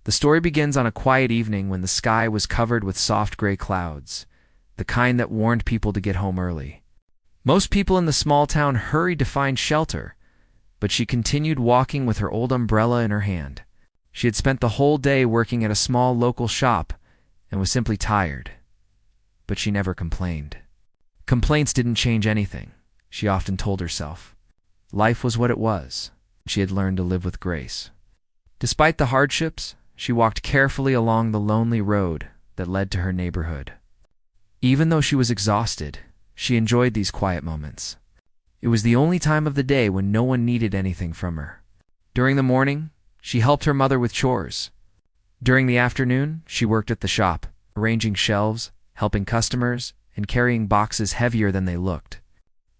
The story begins on a quiet evening when the sky was covered with soft gray clouds, the kind that warned people to get home early. Most people in the small town hurried to find shelter, but she continued walking with her old umbrella in her hand. She had spent the whole day working at a small local shop and was simply tired. But she never complained. Complaints didn't change anything, she often told herself. Life was what it was. She had learned to live with grace. Despite the hardships, she walked carefully along the lonely road that led to her neighborhood. Even though she was exhausted, she enjoyed these quiet moments. It was the only time of the day when no one needed anything from her. During the morning, she helped her mother with chores. During the afternoon, she worked at the shop, arranging shelves, helping customers, and carrying boxes heavier than they looked.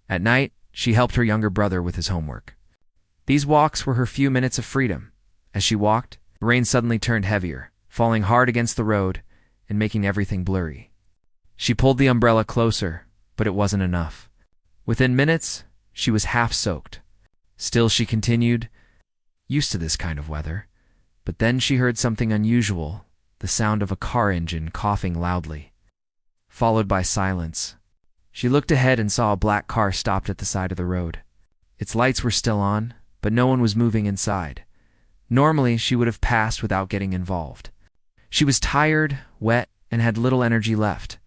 At night, she helped her younger brother with his homework. These walks were her few minutes of freedom. As she walked, the rain suddenly turned heavier, falling hard against the road and making everything blurry. She pulled the umbrella closer, but it wasn't enough. Within minutes, she was half soaked. Still she continued, used to this kind of weather. But then she heard something unusual, the sound of a car engine coughing loudly, followed by silence. She looked ahead and saw a black car stopped at the side of the road. Its lights were still on, but no one was moving inside. Normally, she would have passed without getting involved. She was tired, wet, and had little energy left.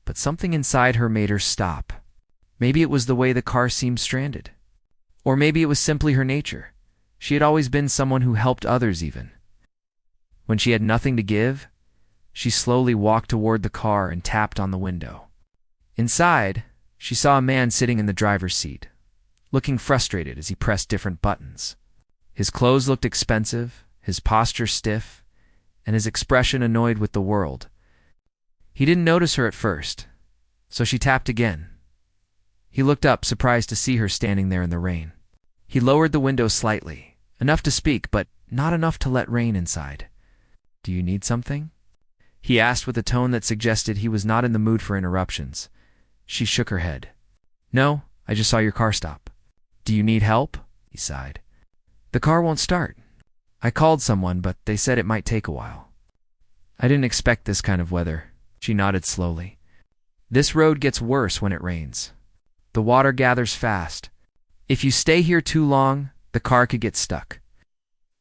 But something inside her made her stop. Maybe it was the way the car seemed stranded. Or maybe it was simply her nature. She had always been someone who helped others even. When she had nothing to give, she slowly walked toward the car and tapped on the window. Inside, she saw a man sitting in the driver's seat, looking frustrated as he pressed different buttons. His clothes looked expensive, his posture stiff, and his expression annoyed with the world. He didn't notice her at first, so she tapped again. He looked up, surprised to see her standing there in the rain. He lowered the window slightly, enough to speak, but not enough to let rain inside. "Do you need something?" he asked with a tone that suggested he was not in the mood for interruptions. She shook her head. "No, I just saw your car stop." "Do you need help?" he sighed. "The car won't start. I called someone, but they said it might take a while." "I didn't expect this kind of weather," she nodded slowly. "This road gets worse when it rains. The water gathers fast. If you stay here too long, the car could get stuck."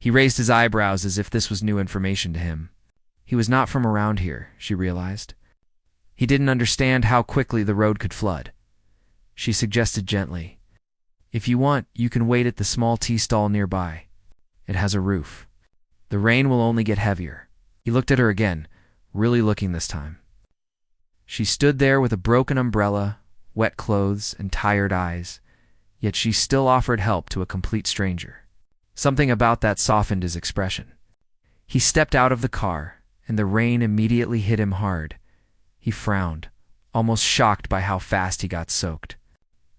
He raised his eyebrows as if this was new information to him. He was not from around here, she realized. He didn't understand how quickly the road could flood. She suggested gently, "If you want, you can wait at the small tea stall nearby. It has a roof. The rain will only get heavier." He looked at her again, really looking this time. She stood there with a broken umbrella, wet clothes, and tired eyes, yet she still offered help to a complete stranger. Something about that softened his expression. He stepped out of the car, and the rain immediately hit him hard. He frowned, almost shocked by how fast he got soaked.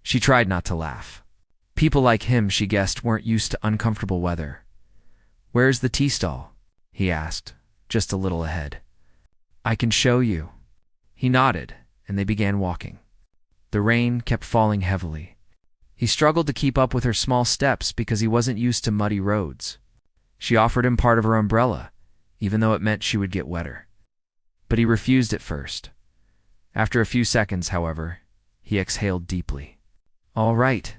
She tried not to laugh. People like him, she guessed, weren't used to uncomfortable weather. "Where's the tea stall?" he asked, just a little ahead. "I can show you." He nodded, and they began walking. The rain kept falling heavily. He struggled to keep up with her small steps because he wasn't used to muddy roads. She offered him part of her umbrella, even though it meant she would get wetter. But he refused at first. After a few seconds, however, he exhaled deeply. "All right.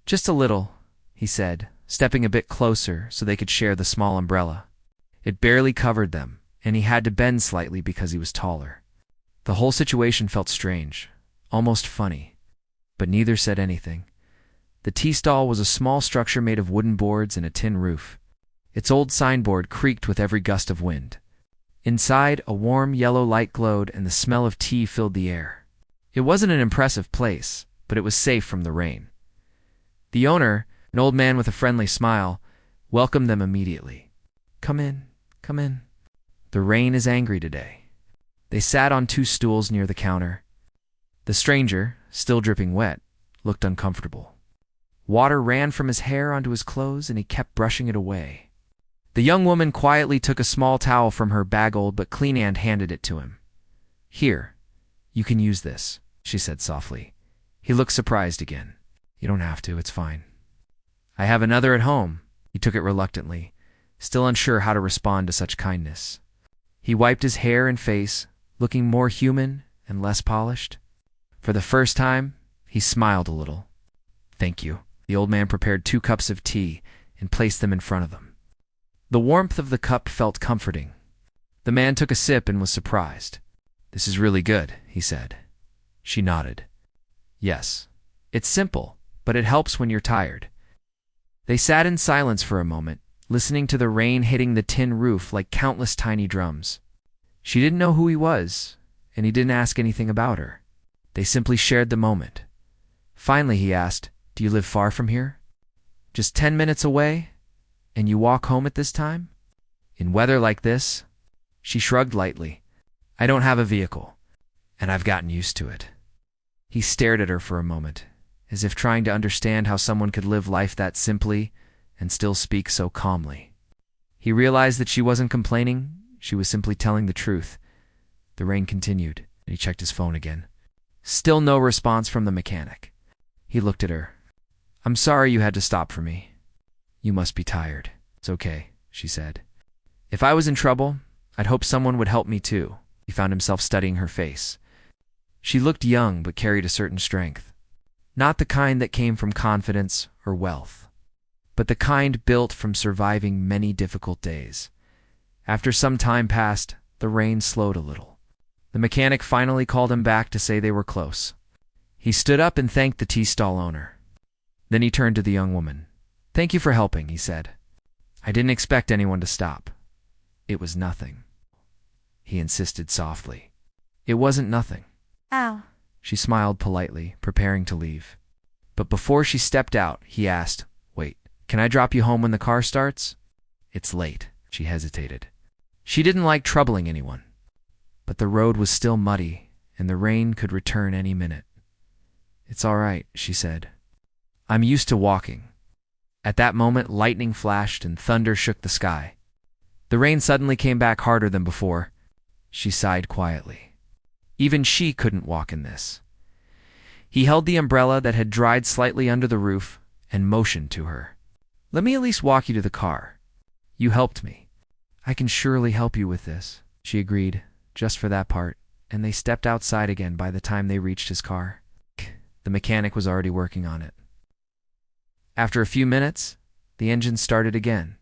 Just a little," he said, stepping a bit closer so they could share the small umbrella. It barely covered them, and he had to bend slightly because he was taller. The whole situation felt strange, almost funny, but neither said anything. The tea stall was a small structure made of wooden boards and a tin roof. Its old signboard creaked with every gust of wind. Inside, a warm yellow light glowed and the smell of tea filled the air. It wasn't an impressive place, but it was safe from the rain. The owner, an old man with a friendly smile, welcomed them immediately. "Come in, come in. The rain is angry today." They sat on 2 stools near the counter. The stranger, still dripping wet, looked uncomfortable. Water ran from his hair onto his clothes, and he kept brushing it away. The young woman quietly took a small towel from her bag-old but clean hand and handed it to him. "Here, you can use this," she said softly. He looked surprised again. "You don't have to, it's fine." "I have another at home." He took it reluctantly, still unsure how to respond to such kindness. He wiped his hair and face, looking more human and less polished. For the first time, he smiled a little. "Thank you." The old man prepared 2 cups of tea and placed them in front of them. The warmth of the cup felt comforting. The man took a sip and was surprised. "This is really good," he said. She nodded. "Yes. It's simple, but it helps when you're tired." They sat in silence for a moment, listening to the rain hitting the tin roof like countless tiny drums. She didn't know who he was, and he didn't ask anything about her. They simply shared the moment. Finally, he asked, "Do you live far from here?" "Just 10 minutes away? And you walk home at this time?" "In weather like this?" She shrugged lightly. "I don't have a vehicle, and I've gotten used to it." He stared at her for a moment, as if trying to understand how someone could live life that simply and still speak so calmly. He realized that she wasn't complaining, she was simply telling the truth. The rain continued, and he checked his phone again. Still no response from the mechanic. He looked at her. "I'm sorry you had to stop for me. You must be tired." "It's okay," she said. "If I was in trouble, I'd hope someone would help me too." He found himself studying her face. She looked young but carried a certain strength. Not the kind that came from confidence or wealth, but the kind built from surviving many difficult days. After some time passed, the rain slowed a little. The mechanic finally called him back to say they were close. He stood up and thanked the tea stall owner. Then he turned to the young woman. "Thank you for helping," he said. "I didn't expect anyone to stop." "It was nothing," he insisted softly. "It wasn't nothing." Ow. She smiled politely, preparing to leave. But before she stepped out, he asked, "Wait, can I drop you home when the car starts?" "It's late." She hesitated. She didn't like troubling anyone. But the road was still muddy, and the rain could return any minute. "It's all right," she said. "I'm used to walking." At that moment, lightning flashed and thunder shook the sky. The rain suddenly came back harder than before. She sighed quietly. Even she couldn't walk in this. He held the umbrella that had dried slightly under the roof and motioned to her. "Let me at least walk you to the car. You helped me." "I can surely help you with this," she agreed, just for that part, and they stepped outside again by the time they reached his car. The mechanic was already working on it. After a few minutes, the engine started again.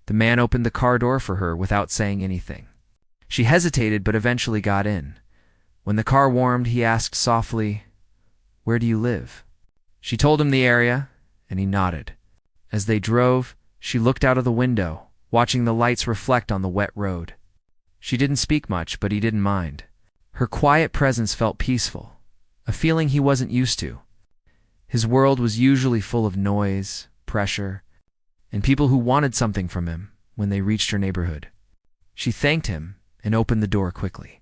The man opened the car door for her without saying anything. She hesitated but eventually got in. When the car warmed, he asked softly, "Where do you live?" She told him the area, and he nodded. As they drove, she looked out of the window, watching the lights reflect on the wet road. She didn't speak much, but he didn't mind. Her quiet presence felt peaceful, a feeling he wasn't used to. His world was usually full of noise, pressure, and people who wanted something from him when they reached her neighborhood. She thanked him and opened the door quickly,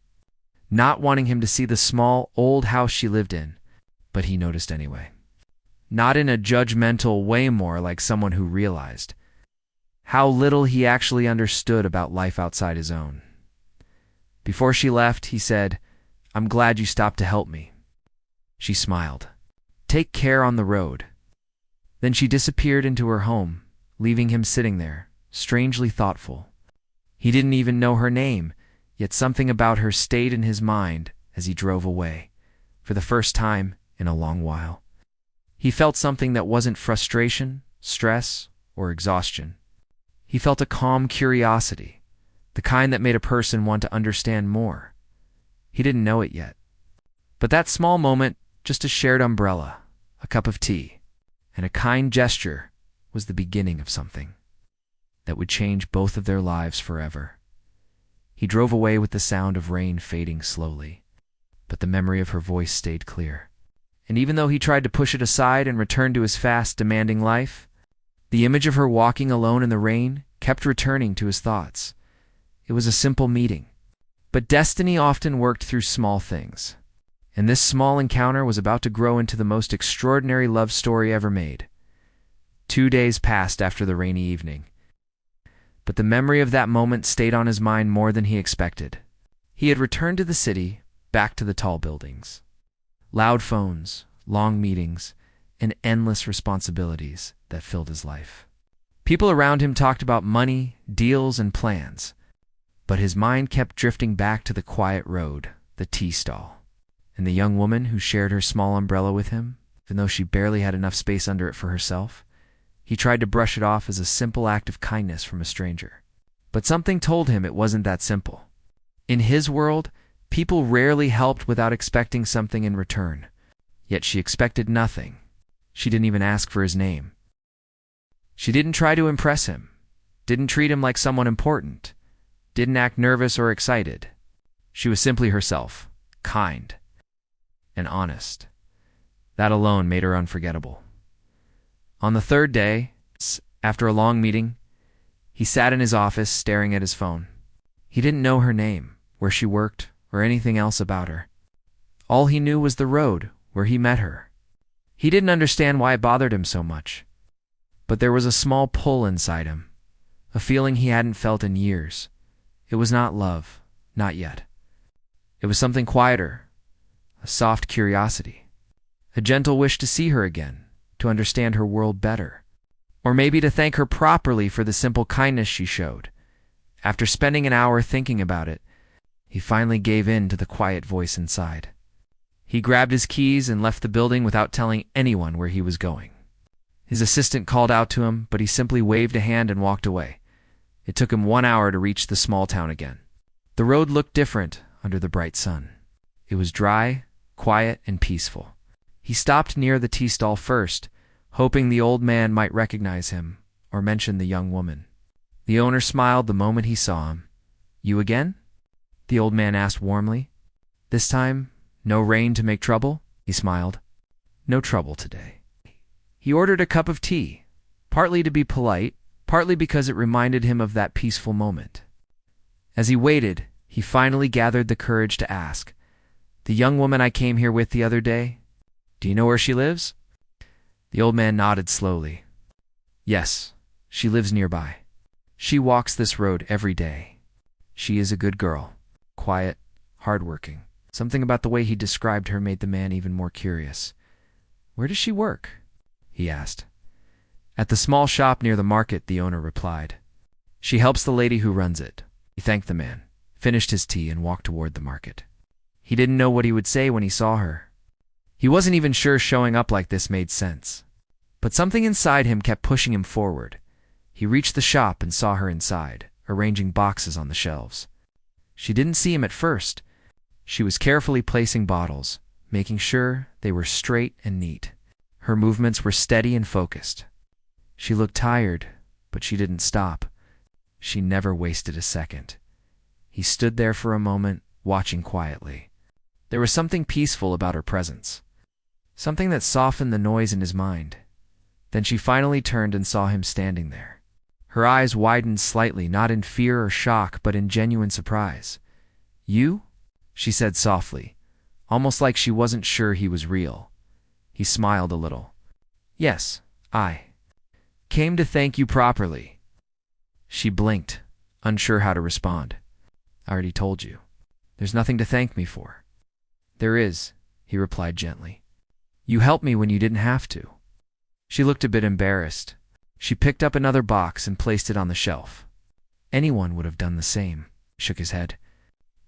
not wanting him to see the small, old house she lived in, but he noticed anyway. Not in a judgmental way, more like someone who realized how little he actually understood about life outside his own. Before she left, he said, "I'm glad you stopped to help me." She smiled. "Take care on the road." Then she disappeared into her home, leaving him sitting there, strangely thoughtful. He didn't even know her name, yet something about her stayed in his mind as he drove away, for the first time in a long while. He felt something that wasn't frustration, stress, or exhaustion. He felt a calm curiosity, the kind that made a person want to understand more. He didn't know it yet. But that small moment, just a shared umbrella, a cup of tea, and a kind gesture was the beginning of something that would change both of their lives forever. He drove away with the sound of rain fading slowly, but the memory of her voice stayed clear. And even though he tried to push it aside and return to his fast, demanding life, the image of her walking alone in the rain kept returning to his thoughts. It was a simple meeting, but destiny often worked through small things, and this small encounter was about to grow into the most extraordinary love story ever made. 2 days passed after the rainy evening, but the memory of that moment stayed on his mind more than he expected. He had returned to the city, back to the tall buildings. Loud phones, long meetings, and endless responsibilities that filled his life. People around him talked about money, deals, and plans, but his mind kept drifting back to the quiet road, the tea stall, and the young woman who shared her small umbrella with him, even though she barely had enough space under it for herself. He tried to brush it off as a simple act of kindness from a stranger. But something told him it wasn't that simple. In his world, people rarely helped without expecting something in return. Yet she expected nothing. She didn't even ask for his name. She didn't try to impress him, didn't treat him like someone important, didn't act nervous or excited. She was simply herself, kind and honest. That alone made her unforgettable. On the third day, after a long meeting, he sat in his office staring at his phone. He didn't know her name, where she worked, or anything else about her. All he knew was the road where he met her. He didn't understand why it bothered him so much. But there was a small pull inside him, a feeling he hadn't felt in years. It was not love, not yet. It was something quieter, a soft curiosity, a gentle wish to see her again, to understand her world better, or maybe to thank her properly for the simple kindness she showed. After spending an hour thinking about it, he finally gave in to the quiet voice inside. He grabbed his keys and left the building without telling anyone where he was going. His assistant called out to him, but he simply waved a hand and walked away. It took him 1 hour to reach the small town again. The road looked different under the bright sun. It was dry, quiet, and peaceful. He stopped near the tea stall first, hoping the old man might recognize him or mention the young woman. The owner smiled the moment he saw him. "You again?" the old man asked warmly. "This time, no rain to make trouble?" He smiled. "No trouble today." He ordered a cup of tea, partly to be polite, partly because it reminded him of that peaceful moment. As he waited, he finally gathered the courage to ask, "The young woman I came here with the other day, do you know where she lives?" The old man nodded slowly. "Yes, she lives nearby. She walks this road every day. She is a good girl, quiet, hardworking." Something about the way he described her made the man even more curious. "Where does she work?" he asked. "At the small shop near the market," the owner replied. "She helps the lady who runs it." He thanked the man, finished his tea, and walked toward the market. He didn't know what he would say when he saw her. He wasn't even sure showing up like this made sense. But something inside him kept pushing him forward. He reached the shop and saw her inside, arranging boxes on the shelves. She didn't see him at first. She was carefully placing bottles, making sure they were straight and neat. Her movements were steady and focused. She looked tired, but she didn't stop. She never wasted a second. He stood there for a moment, watching quietly. There was something peaceful about her presence, something that softened the noise in his mind. Then she finally turned and saw him standing there. Her eyes widened slightly, not in fear or shock, but in genuine surprise. "You?" she said softly, almost like she wasn't sure he was real. He smiled a little. "Yes, I came to thank you properly." She blinked, unsure how to respond. "I already told you. There's nothing to thank me for." "There is," he replied gently. "You helped me when you didn't have to." She looked a bit embarrassed. She picked up another box and placed it on the shelf. "Anyone would have done the same," he shook his head.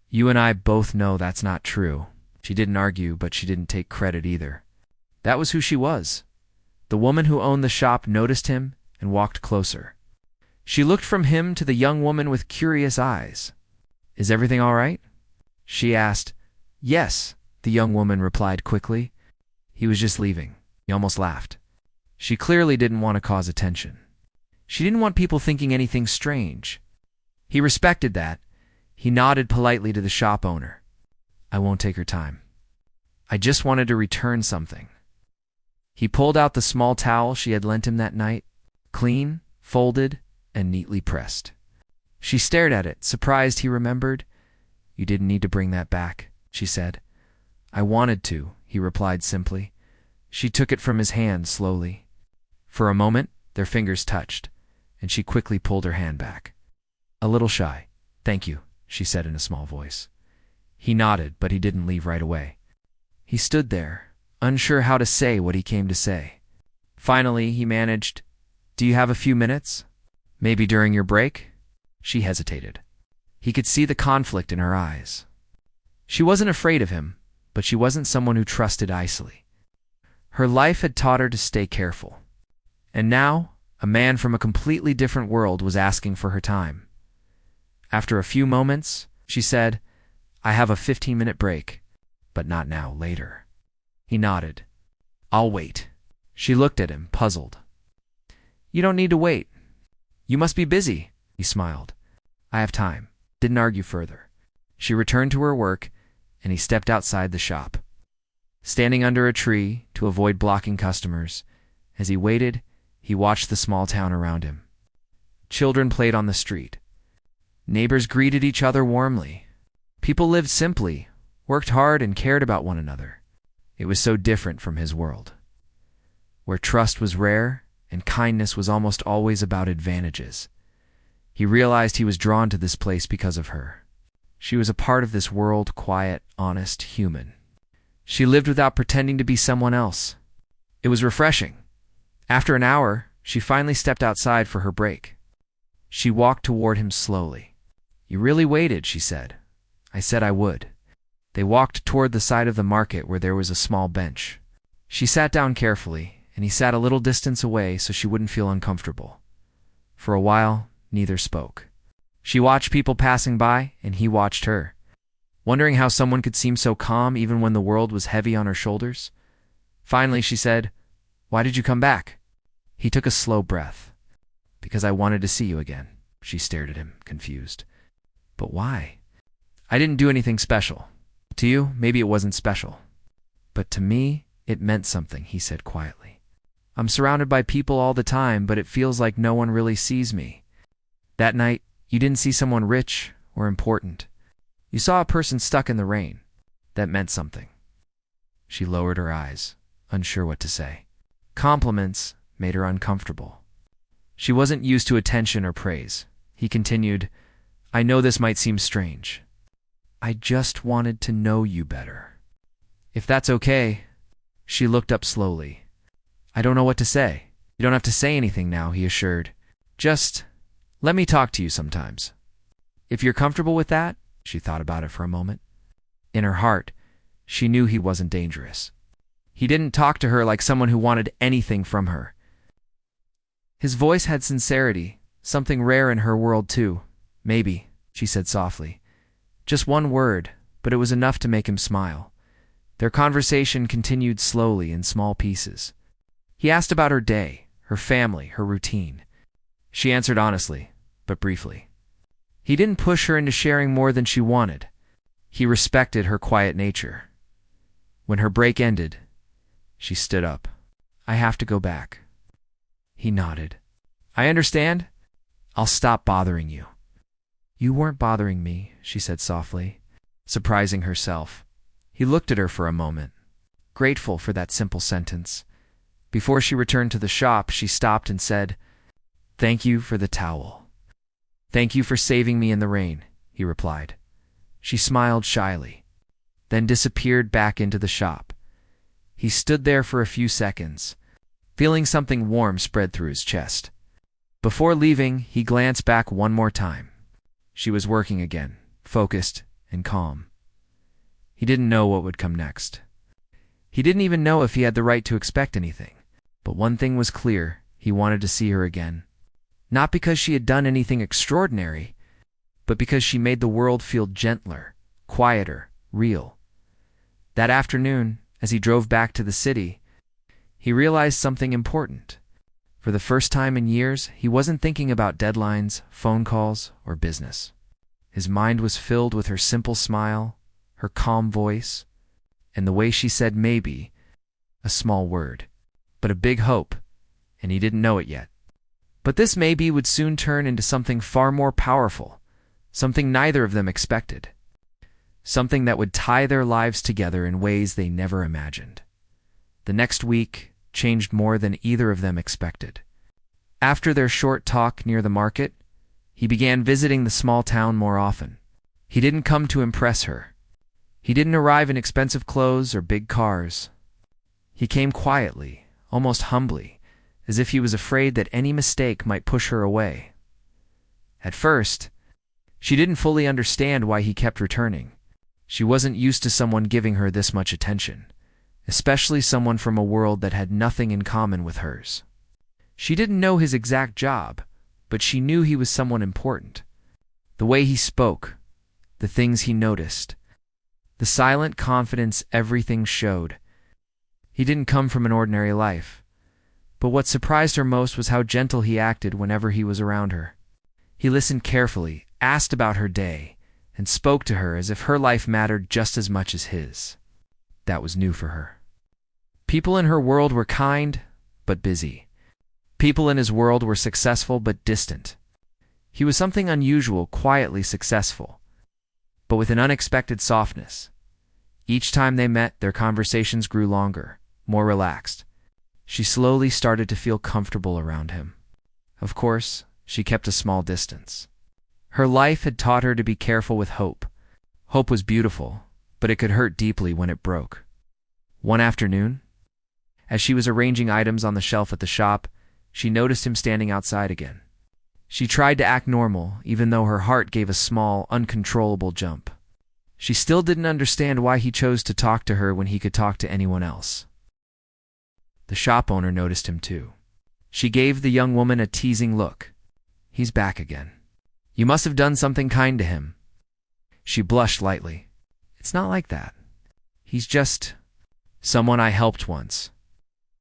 "You and I both know that's not true." She didn't argue, but she didn't take credit either. That was who she was. The woman who owned the shop noticed him and walked closer. She looked from him to the young woman with curious eyes. "Is everything all right?" she asked. "Yes," the young woman replied quickly. "He was just leaving." He almost laughed. She clearly didn't want to cause attention. She didn't want people thinking anything strange. He respected that. He nodded politely to the shop owner. "I won't take her time. I just wanted to return something." He pulled out the small towel she had lent him that night, clean, folded, and neatly pressed. She stared at it, surprised he remembered. "You didn't need to bring that back," she said. "I wanted to," he replied simply. She took it from his hand slowly. For a moment, their fingers touched, and she quickly pulled her hand back. "A little shy. Thank you," she said in a small voice. He nodded, but he didn't leave right away. He stood there, unsure how to say what he came to say. Finally, he managed, Do you have a few minutes? Maybe during your break? She hesitated. He could see the conflict in her eyes. She wasn't afraid of him, but she wasn't someone who trusted easily. Her life had taught her to stay careful. And now, a man from a completely different world was asking for her time. After a few moments, she said, I have a 15-minute break, but not now, later. He nodded. I'll wait. She looked at him, puzzled. You don't need to wait. You must be busy, he smiled. I have time. Didn't argue further. She returned to her work, and he stepped outside the shop. Standing under a tree to avoid blocking customers, as he waited, he watched the small town around him. Children played on the street. Neighbors greeted each other warmly. People lived simply, worked hard, and cared about one another. It was so different from his world, where trust was rare and kindness was almost always about advantages. He realized he was drawn to this place because of her. She was a part of this world, quiet, honest, human. She lived without pretending to be someone else. It was refreshing. After an hour, she finally stepped outside for her break. She walked toward him slowly. You really waited, she said. I said I would. They walked toward the side of the market where there was a small bench. She sat down carefully, and he sat a little distance away so she wouldn't feel uncomfortable. For a while, neither spoke. She watched people passing by, and he watched her, wondering how someone could seem so calm even when the world was heavy on her shoulders. Finally, she said, Why did you come back? He took a slow breath. Because I wanted to see you again. She stared at him, confused. But why? I didn't do anything special. To you, maybe it wasn't special. But to me, it meant something, he said quietly. I'm surrounded by people all the time, but it feels like no one really sees me. That night, you didn't see someone rich or important. You saw a person stuck in the rain. That meant something. She lowered her eyes, unsure what to say. Compliments made her uncomfortable. She wasn't used to attention or praise. He continued, I know this might seem strange. I just wanted to know you better. If that's okay. She looked up slowly. I don't know what to say. You don't have to say anything now, he assured. Just let me talk to you sometimes. If you're comfortable with that, she thought about it for a moment. In her heart, she knew he wasn't dangerous. He didn't talk to her like someone who wanted anything from her. His voice had sincerity, something rare in her world too. Maybe, she said softly. Just one word, but it was enough to make him smile. Their conversation continued slowly in small pieces. He asked about her day, her family, her routine. She answered honestly, but briefly. He didn't push her into sharing more than she wanted. He respected her quiet nature. When her break ended, she stood up. I have to go back. He nodded. I understand. I'll stop bothering you. You weren't bothering me, she said softly, surprising herself. He looked at her for a moment, grateful for that simple sentence. Before she returned to the shop, she stopped and said, Thank you for the towel. Thank you for saving me in the rain, he replied. She smiled shyly, then disappeared back into the shop. He stood there for a few seconds, feeling something warm spread through his chest. Before leaving, he glanced back one more time. She was working again, focused and calm. He didn't know what would come next. He didn't even know if he had the right to expect anything. But one thing was clear, he wanted to see her again. Not because she had done anything extraordinary, but because she made the world feel gentler, quieter, real. That afternoon, as he drove back to the city, he realized something important. For the first time in years, he wasn't thinking about deadlines, phone calls, or business. His mind was filled with her simple smile, her calm voice, and the way she said maybe, a small word, but a big hope, and he didn't know it yet. But this maybe would soon turn into something far more powerful, something neither of them expected, something that would tie their lives together in ways they never imagined. The next week changed more than either of them expected. After their short talk near the market, he began visiting the small town more often. He didn't come to impress her. He didn't arrive in expensive clothes or big cars. He came quietly, almost humbly, as if he was afraid that any mistake might push her away. At first, she didn't fully understand why he kept returning. She wasn't used to someone giving her this much attention, especially someone from a world that had nothing in common with hers. She didn't know his exact job, but she knew he was someone important. The way he spoke, the things he noticed, the silent confidence everything showed. He didn't come from an ordinary life, but what surprised her most was how gentle he acted whenever he was around her. He listened carefully, asked about her day, and spoke to her as if her life mattered just as much as his. That was new for her. People in her world were kind, but busy. People in his world were successful, but distant. He was something unusual, quietly successful, but with an unexpected softness. Each time they met, their conversations grew longer, more relaxed. She slowly started to feel comfortable around him. Of course, she kept a small distance. Her life had taught her to be careful with hope. Hope was beautiful, but it could hurt deeply when it broke. One afternoon, as she was arranging items on the shelf at the shop, she noticed him standing outside again. She tried to act normal, even though her heart gave a small, uncontrollable jump. She still didn't understand why he chose to talk to her when he could talk to anyone else. The shop owner noticed him too. She gave the young woman a teasing look. He's back again. You must have done something kind to him. She blushed lightly. It's not like that. He's just someone I helped once.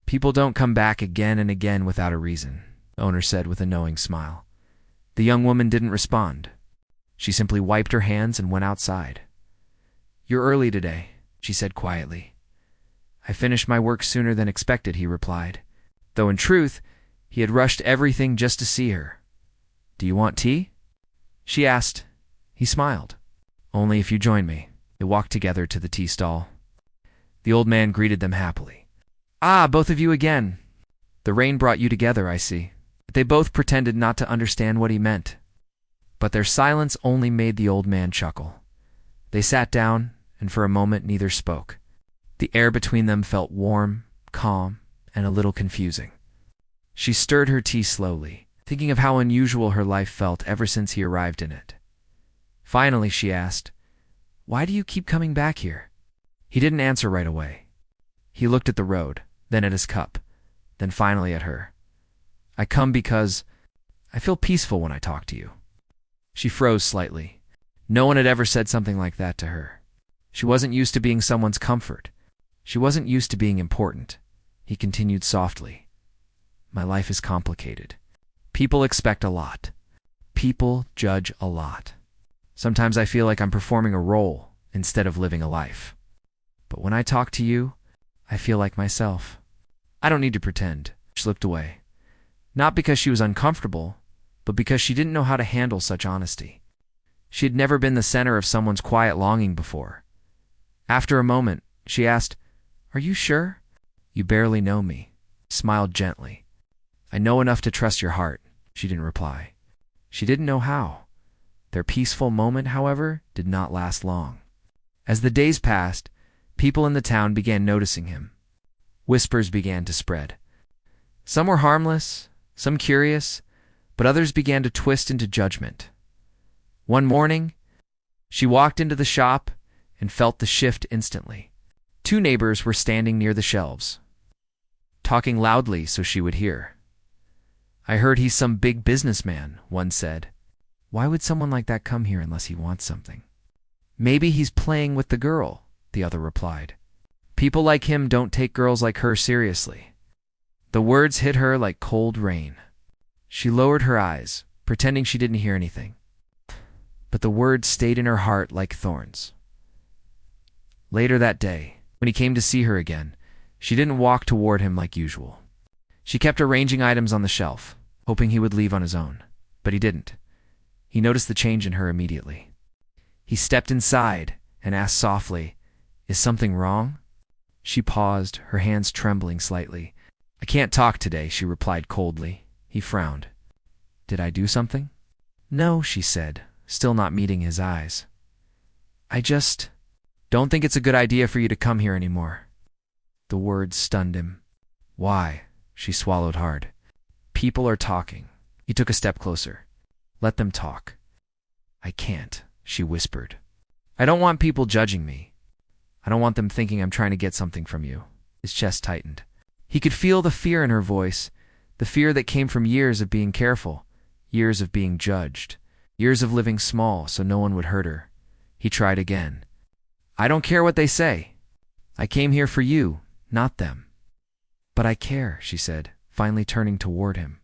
People don't come back again and again without a reason, the owner said with a knowing smile. The young woman didn't respond. She simply wiped her hands and went outside. You're early today, she said quietly. I finished my work sooner than expected, he replied, though in truth, he had rushed everything just to see her. Do you want tea? She asked. He smiled. Only if you join me. They walked together to the tea stall. The old man greeted them happily. Ah, both of you again. The rain brought you together, I see. They both pretended not to understand what he meant. But their silence only made the old man chuckle. They sat down, and for a moment neither spoke. The air between them felt warm, calm, and a little confusing. She stirred her tea slowly, thinking of how unusual her life felt ever since he arrived in it. Finally, she asked, Why do you keep coming back here? He didn't answer right away. He looked at the road, then at his cup, then finally at her. I come because I feel peaceful when I talk to you. She froze slightly. No one had ever said something like that to her. She wasn't used to being someone's comfort. She wasn't used to being important. He continued softly. My life is complicated. People expect a lot. People judge a lot. Sometimes I feel like I'm performing a role instead of living a life. But when I talk to you, I feel like myself. I don't need to pretend. She looked away. Not because she was uncomfortable, but because she didn't know how to handle such honesty. She had never been the center of someone's quiet longing before. After a moment, she asked, Are you sure? You barely know me. He smiled gently. I know enough to trust your heart. She didn't reply. She didn't know how. Their peaceful moment, however, did not last long. As the days passed, people in the town began noticing him. Whispers began to spread. Some were harmless, some curious, but others began to twist into judgment. One morning, she walked into the shop and felt the shift instantly. Two neighbors were standing near the shelves, talking loudly so she would hear. I heard he's some big businessman, one said. Why would someone like that come here unless he wants something? Maybe he's playing with the girl, the other replied. People like him don't take girls like her seriously. The words hit her like cold rain. She lowered her eyes, pretending she didn't hear anything. But the words stayed in her heart like thorns. Later that day, when he came to see her again, she didn't walk toward him like usual. She kept arranging items on the shelf, hoping he would leave on his own, but he didn't. He noticed the change in her immediately. He stepped inside and asked softly, Is something wrong? She paused, her hands trembling slightly. I can't talk today, she replied coldly. He frowned. Did I do something? No, she said, still not meeting his eyes. I just don't think it's a good idea for you to come here anymore. The words stunned him. Why? She swallowed hard. People are talking. He took a step closer. Let them talk. I can't, she whispered. I don't want people judging me. I don't want them thinking I'm trying to get something from you. His chest tightened. He could feel the fear in her voice, the fear that came from years of being careful, years of being judged, years of living small so no one would hurt her. He tried again. I don't care what they say. I came here for you, not them. But I care, she said, finally turning toward him.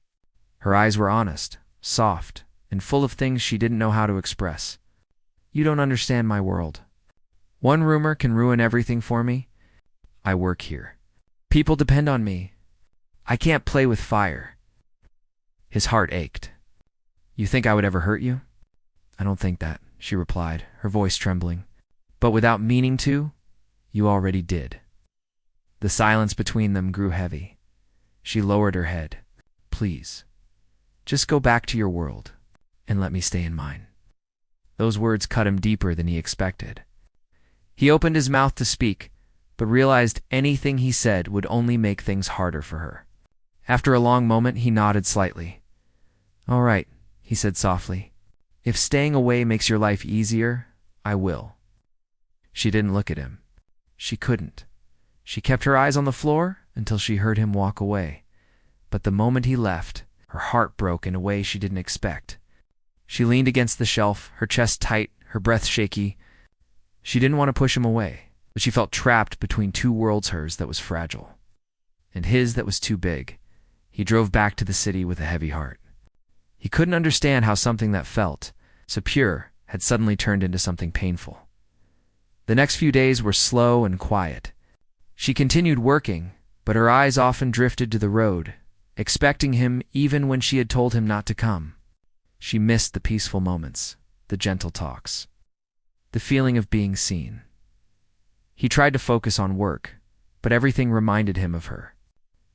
Her eyes were honest, soft, and full of things she didn't know how to express. You don't understand my world. One rumor can ruin everything for me. I work here. People depend on me. I can't play with fire. His heart ached. You think I would ever hurt you? I don't think that, she replied, her voice trembling. But without meaning to, you already did. The silence between them grew heavy. She lowered her head. Please, just go back to your world and let me stay in mine. Those words cut him deeper than he expected. He opened his mouth to speak, but realized anything he said would only make things harder for her. After a long moment, he nodded slightly. All right, he said softly. If staying away makes your life easier, I will. She didn't look at him. She couldn't. She kept her eyes on the floor until she heard him walk away. But the moment he left, her heart broke in a way she didn't expect. She leaned against the shelf, her chest tight, her breath shaky. She didn't want to push him away, but she felt trapped between two worlds, hers that was fragile, and his that was too big. He drove back to the city with a heavy heart. He couldn't understand how something that felt so pure had suddenly turned into something painful. The next few days were slow and quiet. She continued working, but her eyes often drifted to the road, expecting him even when she had told him not to come. She missed the peaceful moments, the gentle talks, the feeling of being seen. He tried to focus on work, but everything reminded him of her.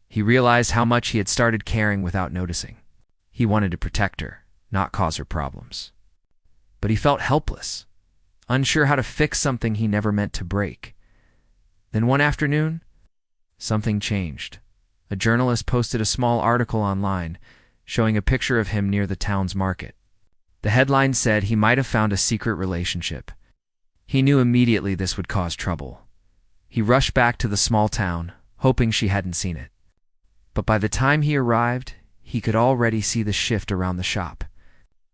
He realized how much he had started caring without noticing. He wanted to protect her, not cause her problems. But he felt helpless, unsure how to fix something he never meant to break. Then one afternoon, something changed. A journalist posted a small article online showing a picture of him near the town's market. The headline said he might have found a secret relationship. He knew immediately this would cause trouble. He rushed back to the small town, hoping she hadn't seen it. But by the time he arrived, he could already see the shift around the shop.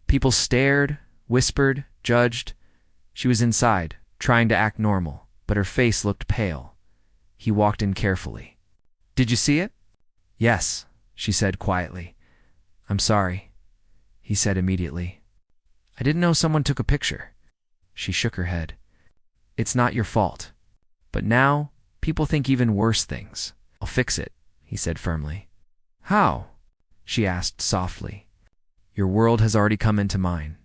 People stared, whispered, judged. She was inside, trying to act normal, but her face looked pale. He walked in carefully. Did you see it? Yes, she said quietly. I'm sorry, he said immediately. I didn't know someone took a picture. She shook her head. It's not your fault. But now, people think even worse things. I'll fix it, he said firmly. How? She asked softly. Your world has already come into mine,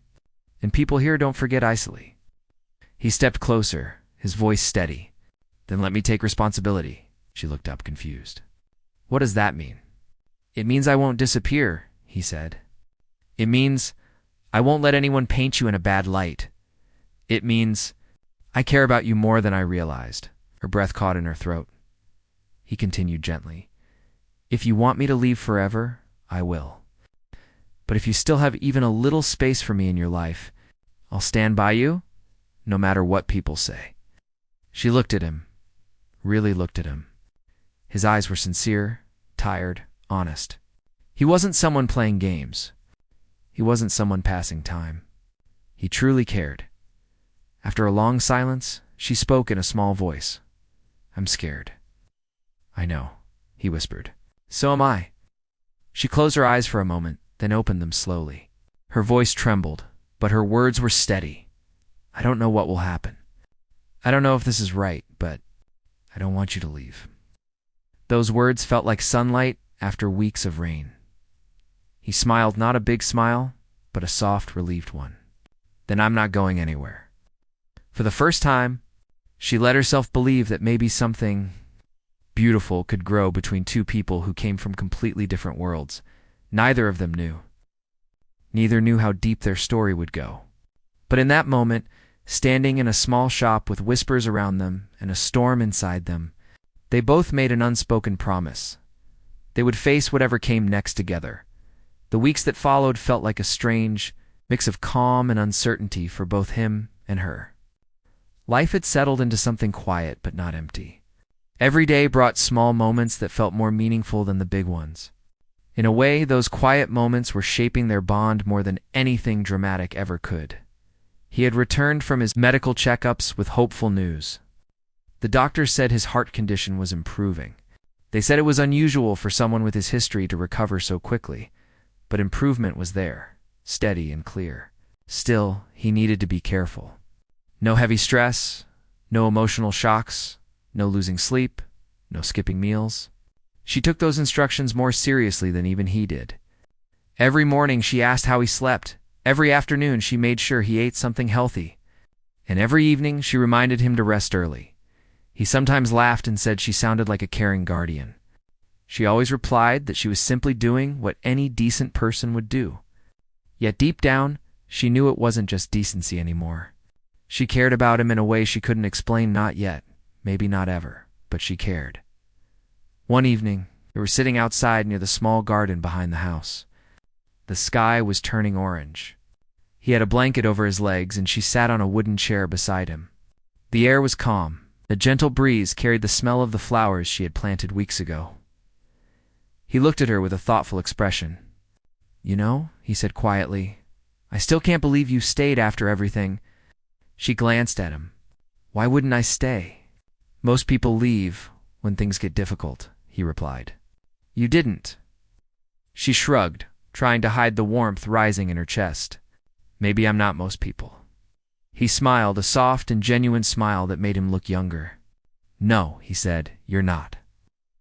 and people here don't forget easily. He stepped closer, his voice steady. Then let me take responsibility. She looked up confused. What does that mean? It means I won't disappear, he said. It means I won't let anyone paint you in a bad light. It means I care about you more than I realized. Her breath caught in her throat. He continued gently. If you want me to leave forever, I will. But if you still have even a little space for me in your life, I'll stand by you, no matter what people say. She looked at him, really looked at him. His eyes were sincere, tired, honest. He wasn't someone playing games. He wasn't someone passing time. He truly cared. After a long silence, she spoke in a small voice. I'm scared. I know, he whispered. So am I. She closed her eyes for a moment, then opened them slowly. Her voice trembled, but her words were steady. I don't know what will happen. I don't know if this is right, but I don't want you to leave. Those words felt like sunlight after weeks of rain. He smiled, not a big smile, but a soft, relieved one. Then I'm not going anywhere. For the first time, she let herself believe that maybe something beautiful could grow between two people who came from completely different worlds. Neither of them knew. Neither knew how deep their story would go. But in that moment, standing in a small shop with whispers around them and a storm inside them, they both made an unspoken promise. They would face whatever came next together. The weeks that followed felt like a strange mix of calm and uncertainty for both him and her. Life had settled into something quiet but not empty. Every day brought small moments that felt more meaningful than the big ones. In a way, those quiet moments were shaping their bond more than anything dramatic ever could. He had returned from his medical checkups with hopeful news. The doctors said his heart condition was improving. They said it was unusual for someone with his history to recover so quickly, but improvement was there, steady and clear. Still, he needed to be careful. No heavy stress, no emotional shocks, no losing sleep, no skipping meals. She took those instructions more seriously than even he did. Every morning she asked how he slept. Every afternoon she made sure he ate something healthy. And every evening she reminded him to rest early. He sometimes laughed and said she sounded like a caring guardian. She always replied that she was simply doing what any decent person would do. Yet deep down, she knew it wasn't just decency anymore. She cared about him in a way she couldn't explain, not yet, maybe not ever, but she cared. One evening, they were sitting outside near the small garden behind the house. The sky was turning orange. He had a blanket over his legs and she sat on a wooden chair beside him. The air was calm. A gentle breeze carried the smell of the flowers she had planted weeks ago. He looked at her with a thoughtful expression. "You know," he said quietly, "I still can't believe you stayed after everything." She glanced at him. "Why wouldn't I stay? Most people leave when things get difficult," he replied. "You didn't." She shrugged, trying to hide the warmth rising in her chest. "Maybe I'm not most people." He smiled, a soft and genuine smile that made him look younger. "No," he said, "you're not."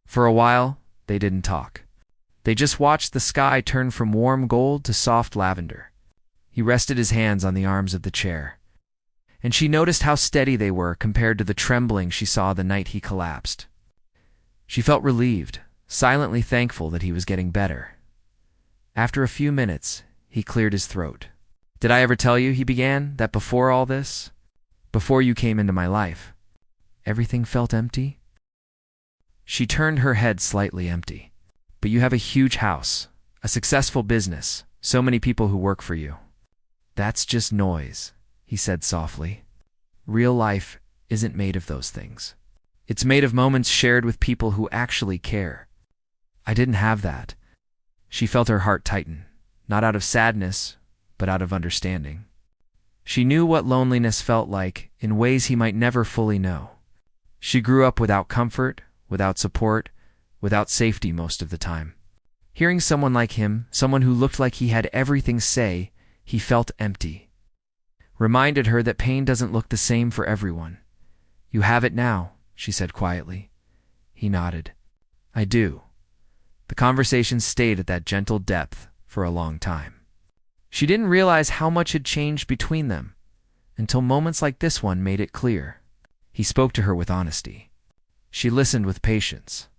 For a while, they didn't talk. They just watched the sky turn from warm gold to soft lavender. He rested his hands on the arms of the chair. And she noticed how steady they were compared to the trembling she saw the night he collapsed. She felt relieved, silently thankful that he was getting better. After a few minutes, he cleared his throat. "Did I ever tell you," he began, "that before all this, before you came into my life, everything felt empty?" She turned her head slightly. "Empty. But you have a huge house, a successful business, so many people who work for you." "That's just noise," he said softly. "Real life isn't made of those things. It's made of moments shared with people who actually care." I didn't have that. She felt her heart tighten, not out of sadness, but out of understanding. She knew what loneliness felt like in ways he might never fully know. She grew up without comfort, without support, without safety most of the time. Hearing someone like him, someone who looked like he had everything, say he felt empty, reminded her that pain doesn't look the same for everyone. "You have it now," she said quietly. He nodded. "I do." The conversation stayed at that gentle depth for a long time. She didn't realize how much had changed between them until moments like this one made it clear. He spoke to her with honesty. She listened with patience.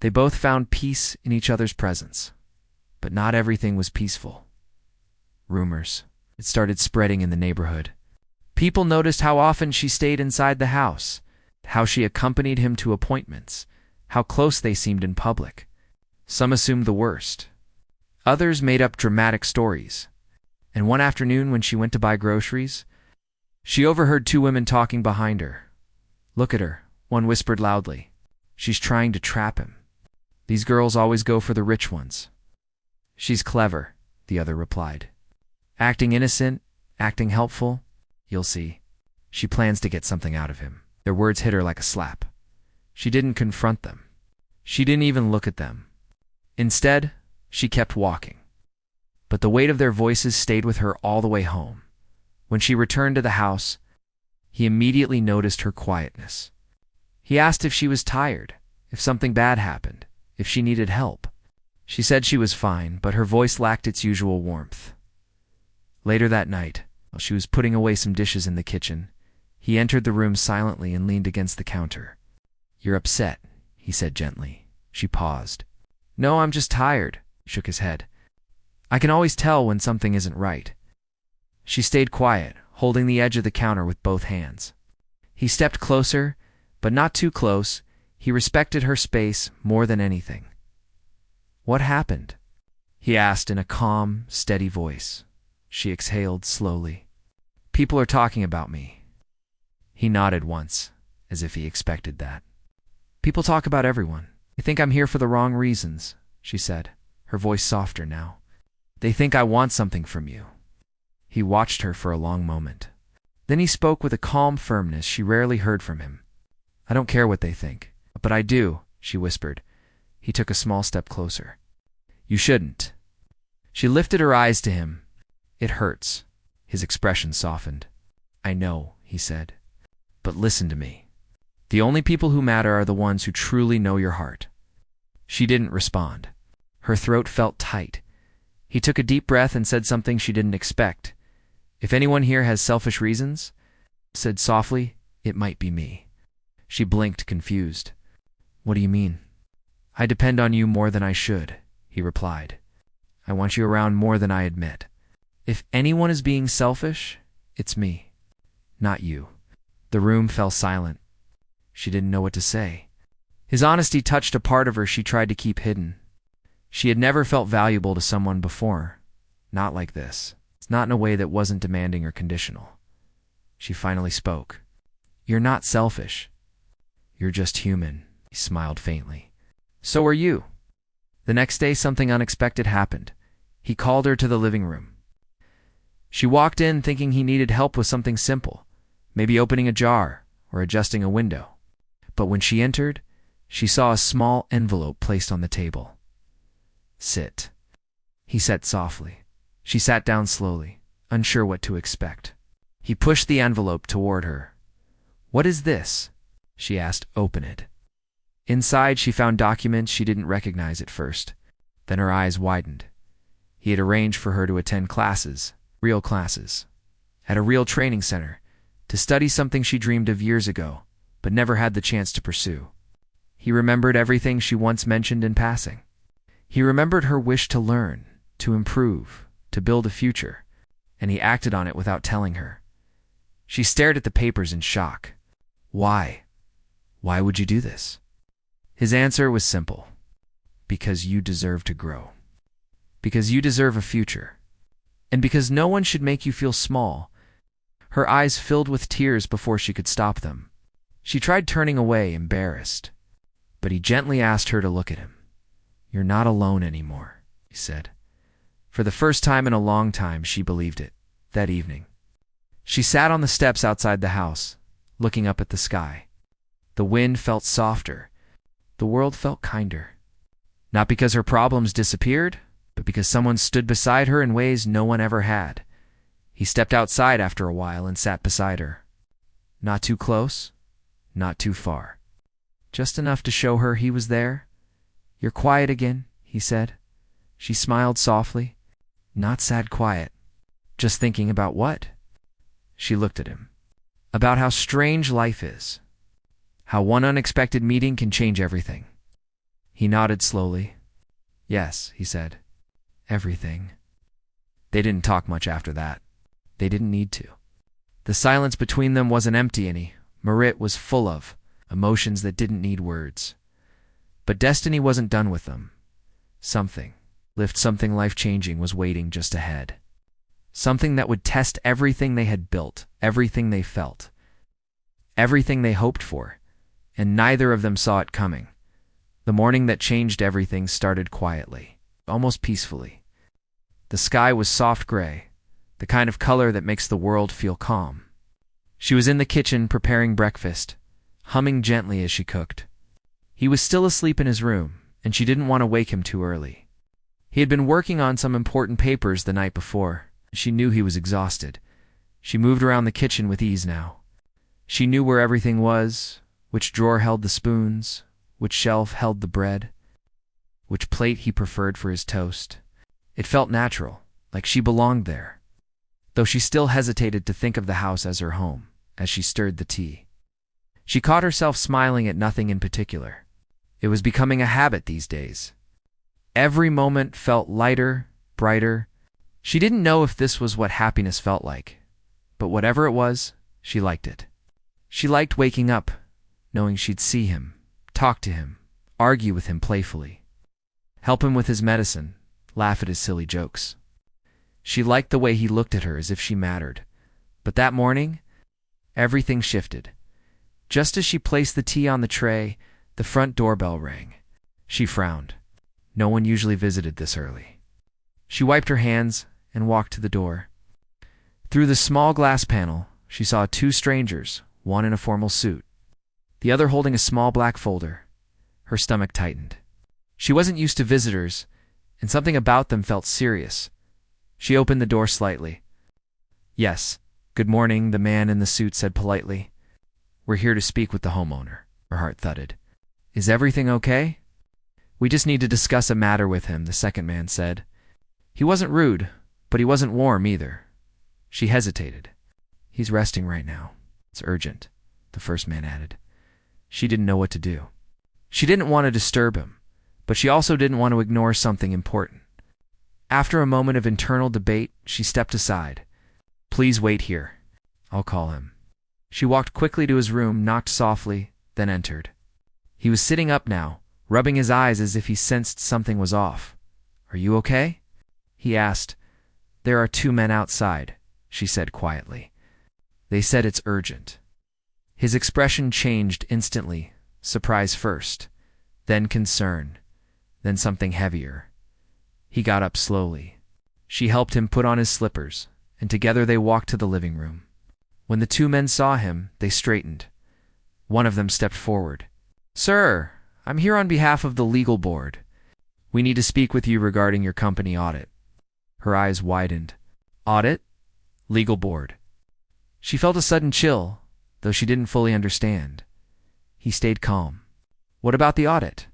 They both found peace in each other's presence, but not everything was peaceful. Rumors. It started spreading in the neighborhood. People noticed how often she stayed inside the house, how she accompanied him to appointments, how close they seemed in public. Some assumed the worst. Others made up dramatic stories. And one afternoon when she went to buy groceries, she overheard two women talking behind her. "Look at her," one whispered loudly. "She's trying to trap him. These girls always go for the rich ones." "She's clever," the other replied. "Acting innocent, acting helpful. You'll see. She plans to get something out of him." Their words hit her like a slap. She didn't confront them. She didn't even look at them. Instead, she kept walking. But the weight of their voices stayed with her all the way home. When she returned to the house, he immediately noticed her quietness. He asked if she was tired, if something bad happened, if she needed help. She said she was fine, but her voice lacked its usual warmth. Later that night, while she was putting away some dishes in the kitchen, he entered the room silently and leaned against the counter. "You're upset," he said gently. She paused. "No, I'm just tired," he shook his head. "I can always tell when something isn't right." She stayed quiet, holding the edge of the counter with both hands. He stepped closer, but not too close. He respected her space more than anything. What happened? He asked in a calm, steady voice. She exhaled slowly. People are talking about me. He nodded once, as if he expected that. People talk about everyone. They think I'm here for the wrong reasons, she said, her voice softer now. They think I want something from you. He watched her for a long moment. Then he spoke with a calm firmness she rarely heard from him. I don't care what they think, but I do, she whispered. He took a small step closer. You shouldn't. She lifted her eyes to him. It hurts. His expression softened. I know, he said. But listen to me. The only people who matter are the ones who truly know your heart. She didn't respond. Her throat felt tight. He took a deep breath and said something she didn't expect. If anyone here has selfish reasons, said softly, it might be me. She blinked, confused. What do you mean? I depend on you more than I should, he replied. I want you around more than I admit. If anyone is being selfish, it's me, not you. The room fell silent. She didn't know what to say. His honesty touched a part of her she tried to keep hidden. She had never felt valuable to someone before. Not like this. It's not in a way that wasn't demanding or conditional. She finally spoke. You're not selfish. You're just human, he smiled faintly. So are you. The next day, something unexpected happened. He called her to the living room. She walked in thinking he needed help with something simple, maybe opening a jar or adjusting a window. But when she entered, she saw a small envelope placed on the table. Sit, he said softly. She sat down slowly, unsure what to expect. He pushed the envelope toward her. What is this? She asked. Open it. Inside, she found documents she didn't recognize at first. Then her eyes widened. He had arranged for her to attend classes, real classes, at a real training center, to study something she dreamed of years ago, but never had the chance to pursue. He remembered everything she once mentioned in passing. He remembered her wish to learn, to improve, to build a future, and he acted on it without telling her. She stared at the papers in shock. Why? Why would you do this? His answer was simple. Because you deserve to grow. Because you deserve a future. And because no one should make you feel small. Her eyes filled with tears before she could stop them. She tried turning away, embarrassed. But he gently asked her to look at him. You're not alone anymore, he said. For the first time in a long time, she believed it. That evening, she sat on the steps outside the house, looking up at the sky. The wind felt softer. The world felt kinder. Not because her problems disappeared, but because someone stood beside her in ways no one ever had. He stepped outside after a while and sat beside her. Not too close, not too far. Just enough to show her he was there. You're quiet again, he said. She smiled softly. Not sad quiet. Just thinking about what? She looked at him. About how strange life is. How one unexpected meeting can change everything. He nodded slowly. Yes, he said. Everything. They didn't talk much after that. They didn't need to. The silence between them wasn't empty any. Marit was full of emotions that didn't need words. But destiny wasn't done with them. Something life-changing was waiting just ahead. Something that would test everything they had built, everything they felt, everything they hoped for, and neither of them saw it coming. The morning that changed everything started quietly, almost peacefully. The sky was soft gray, the kind of color that makes the world feel calm. She was in the kitchen preparing breakfast, humming gently as she cooked. He was still asleep in his room, and she didn't want to wake him too early. He had been working on some important papers the night before. She knew he was exhausted. She moved around the kitchen with ease now. She knew where everything was, which drawer held the spoons, which shelf held the bread, which plate he preferred for his toast. It felt natural, like she belonged there, though she still hesitated to think of the house as her home, as she stirred the tea. She caught herself smiling at nothing in particular. It was becoming a habit these days. Every moment felt lighter, brighter. She didn't know if this was what happiness felt like, but whatever it was, she liked it. She liked waking up, knowing she'd see him, talk to him, argue with him playfully. help him with his medicine, laugh at his silly jokes. She liked the way he looked at her as if she mattered. But that morning, everything shifted. Just as she placed the tea on the tray, the front doorbell rang. She frowned. No one usually visited this early. She wiped her hands and walked to the door. Through the small glass panel, she saw two strangers, one in a formal suit, the other holding a small black folder. Her stomach tightened. She wasn't used to visitors, and something about them felt serious. She opened the door slightly. "Yes, good morning," the man in the suit said politely. "We're here to speak with the homeowner." Her heart thudded. "Is everything okay?" "We just need to discuss a matter with him," the second man said. He wasn't rude, but he wasn't warm either. She hesitated. "He's resting right now. It's urgent," the first man added. She didn't know what to do. She didn't want to disturb him, but she also didn't want to ignore something important. After a moment of internal debate, she stepped aside. "Please wait here. I'll call him." She walked quickly to his room, knocked softly, then entered. He was sitting up now, rubbing his eyes as if he sensed something was off. "Are you okay?" he asked. "There are two men outside," she said quietly. "They said it's urgent." His expression changed instantly, surprise first, then concern, then something heavier. He got up slowly. She helped him put on his slippers, and together they walked to the living room. When the two men saw him, they straightened. One of them stepped forward. "Sir, I'm here on behalf of the legal board. We need to speak with you regarding your company audit." Her eyes widened. "Audit? Legal board." She felt a sudden chill, though she didn't fully understand. He stayed calm. "What about the audit?"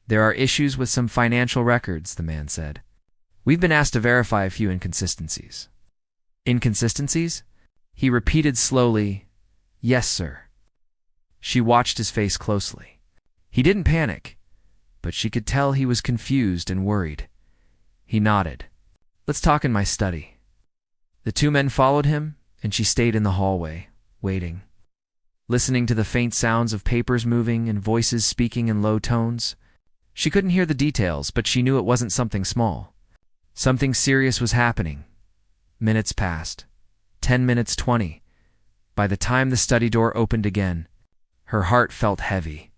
"There are issues with some financial records," the man said. "We've been asked to verify a few inconsistencies." "Inconsistencies?" He repeated slowly, "Yes, sir." She watched his face closely. He didn't panic, but she could tell he was confused and worried. He nodded. "Let's talk in my study." The two men followed him, and she stayed in the hallway, waiting, listening to the faint sounds of papers moving and voices speaking in low tones. She couldn't hear the details, but she knew it wasn't something small. Something serious was happening. Minutes passed. 10 minutes, 20. By the time the study door opened again, her heart felt heavy.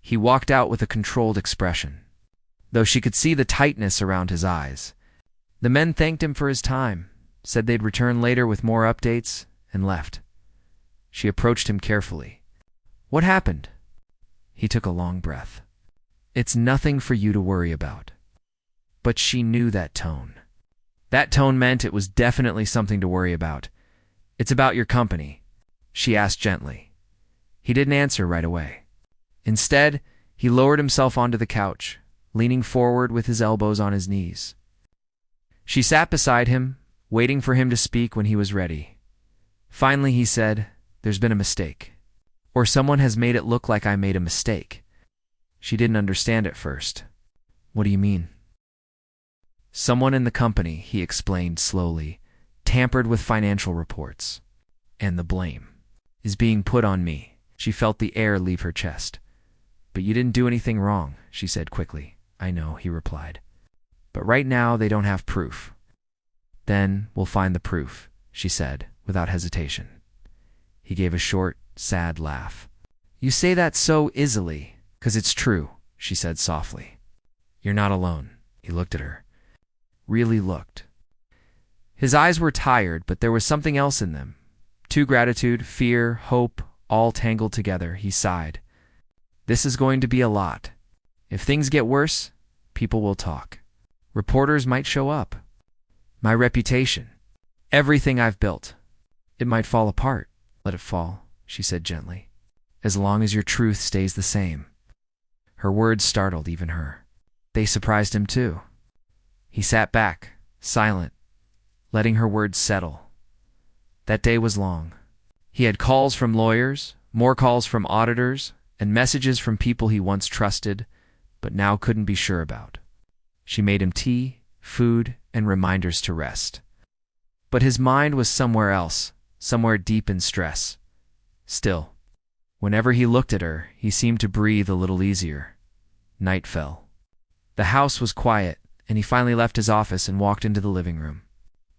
He walked out with a controlled expression, though she could see the tightness around his eyes. The men thanked him for his time, said they'd return later with more updates, and left. She approached him carefully. "What happened?" He took a long breath. "It's nothing for you to worry about." But she knew that tone. That tone meant it was definitely something to worry about. "It's about your company," she asked gently. He didn't answer right away. Instead, he lowered himself onto the couch, leaning forward with his elbows on his knees. She sat beside him, waiting for him to speak when he was ready. Finally, he said, "There's been a mistake. Or someone has made it look like I made a mistake." She didn't understand at first. "What do you mean?" "Someone in the company," he explained slowly, "tampered with financial reports. And the blame is being put on me." She felt the air leave her chest. "But you didn't do anything wrong," she said quickly. "I know," he replied. "But right now they don't have proof." "Then we'll find the proof," she said, without hesitation. He gave a short, sad laugh. "You say that so easily, 'cause it's true," she said softly. "You're not alone." He looked at her. Really looked. His eyes were tired, but there was something else in them. Gratitude, fear, hope, all tangled together. He sighed. "This is going to be a lot. If things get worse, people will talk. Reporters might show up. My reputation. Everything I've built. It might fall apart." "Let it fall," she said gently. "As long as your truth stays the same." Her words startled even her. They surprised him too. He sat back, silent, letting her words settle. That day was long. He had calls from lawyers, more calls from auditors, and messages from people he once trusted, but now couldn't be sure about. She made him tea, food, and reminders to rest. But his mind was somewhere else, somewhere deep in stress. Still, whenever he looked at her, he seemed to breathe a little easier. Night fell. The house was quiet, and he finally left his office and walked into the living room.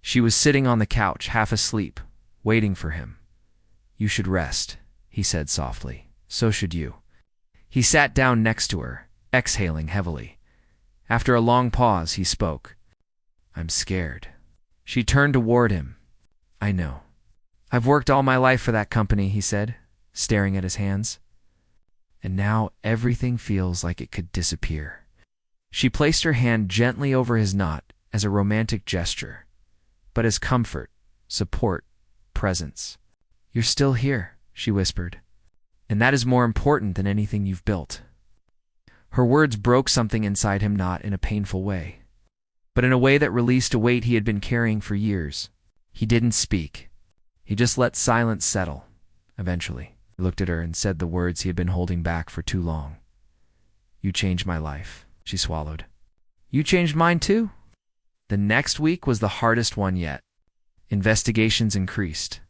She was sitting on the couch, half asleep, waiting for him. "You should rest," he said softly. "So should you." He sat down next to her, exhaling heavily. After a long pause, he spoke. "I'm scared." She turned toward him. "I know. I've worked all my life for that company," he said, staring at his hands. "And now everything feels like it could disappear." She placed her hand gently over his knot as a romantic gesture, but as comfort, support, presence. "You're still here," she whispered, "and that is more important than anything you've built." Her words broke something inside him, not in a painful way, but in a way that released a weight he had been carrying for years. He didn't speak. He just let silence settle. Eventually, he looked at her and said the words he had been holding back for too long. "You changed my life," she swallowed. "You changed mine too?" The next week was the hardest one yet. Investigations increased.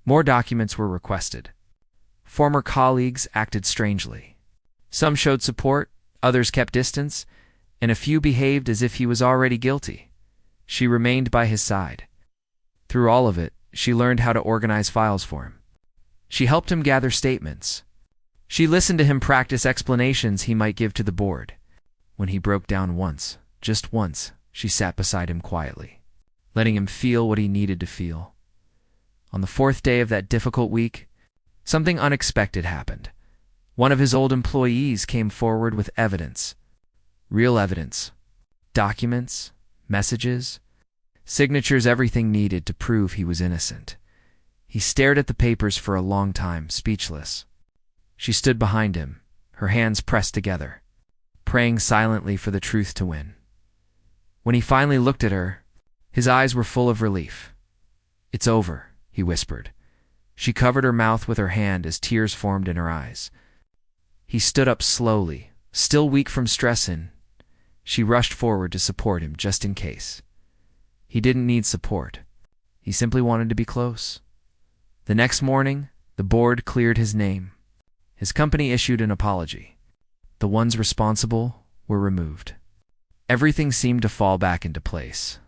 More documents were requested. Former colleagues acted strangely. Some showed support, others kept distance, and a few behaved as if he was already guilty. She remained by his side. Through all of it, she learned how to organize files for him. She helped him gather statements. She listened to him practice explanations he might give to the board. When he broke down once, just once, she sat beside him quietly, letting him feel what he needed to feel. On the fourth day of that difficult week, something unexpected happened. One of his old employees came forward with evidence. Real evidence. Documents, messages, signatures, everything needed to prove he was innocent. He stared at the papers for a long time, speechless. She stood behind him, her hands pressed together, praying silently for the truth to win. When he finally looked at her, his eyes were full of relief. "It's over," he whispered. She covered her mouth with her hand as tears formed in her eyes. He stood up slowly, still weak from stress, and she rushed forward to support him just in case. He didn't need support. He simply wanted to be close. The next morning, the board cleared his name. His company issued an apology. The ones responsible were removed. Everything seemed to fall back into place,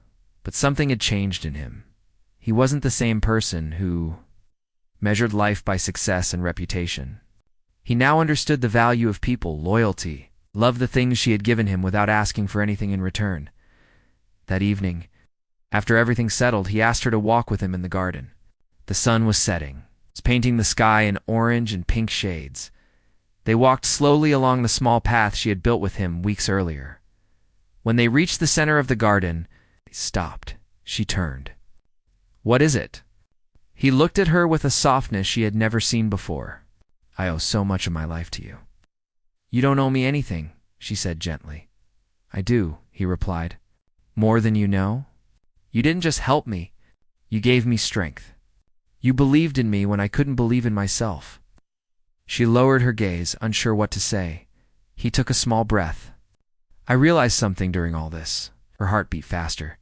but something had changed in him. He wasn't the same person who measured life by success and reputation. He now understood the value of people, loyalty, loved the things she had given him without asking for anything in return. That evening, after everything settled, he asked her to walk with him in the garden. The sun was setting, painting the sky in orange and pink shades. They walked slowly along the small path she had built with him weeks earlier. When they reached the center of the garden, they stopped. She turned. "What is it?" He looked at her with a softness she had never seen before. "I owe so much of my life to you." "You don't owe me anything," she said gently. "I do," he replied. "More than you know. You didn't just help me, you gave me strength. You believed in me when I couldn't believe in myself." She lowered her gaze, unsure what to say. He took a small breath. "I realized something during all this." Her heart beat faster.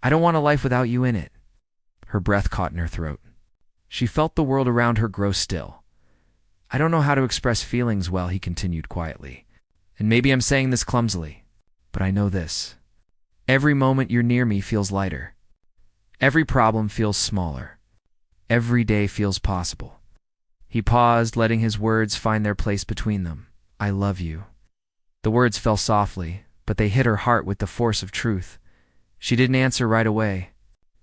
"I don't want a life without you in it." Her breath caught in her throat. She felt the world around her grow still. "I don't know how to express feelings well," he continued quietly. "And maybe I'm saying this clumsily, but I know this. Every moment you're near me feels lighter. Every problem feels smaller. Every day feels possible." He paused, letting his words find their place between them. "I love you." The words fell softly, but they hit her heart with the force of truth. She didn't answer right away.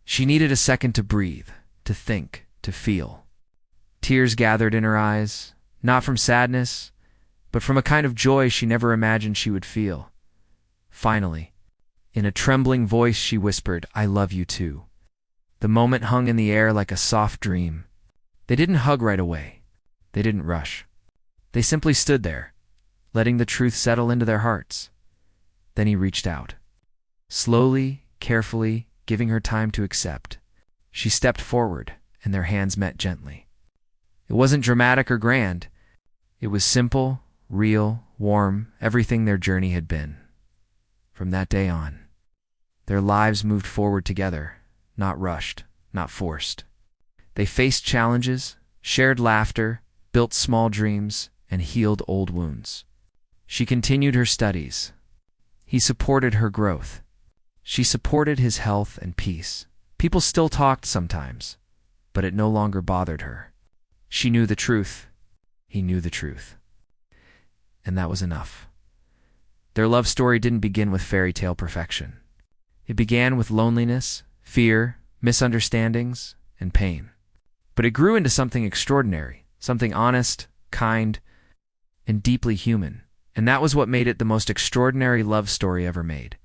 She needed a second to breathe, to think, to feel. Tears gathered in her eyes, not from sadness, but from a kind of joy she never imagined she would feel. Finally, in a trembling voice, she whispered, "I love you too." The moment hung in the air like a soft dream. They didn't hug right away. They didn't rush. They simply stood there, letting the truth settle into their hearts. Then he reached out. Slowly, carefully, giving her time to accept. She stepped forward, and their hands met gently. It wasn't dramatic or grand. It was simple, real, warm, everything their journey had been. From that day on, their lives moved forward together, not rushed, not forced. They faced challenges, shared laughter, built small dreams, and healed old wounds. She continued her studies. He supported her growth. She supported his health and peace. People still talked sometimes, but it no longer bothered her. She knew the truth. He knew the truth. And that was enough. Their love story didn't begin with fairy tale perfection. It began with loneliness, fear, misunderstandings, and pain. But it grew into something extraordinary, something honest, kind, and deeply human. And that was what made it the most extraordinary love story ever made.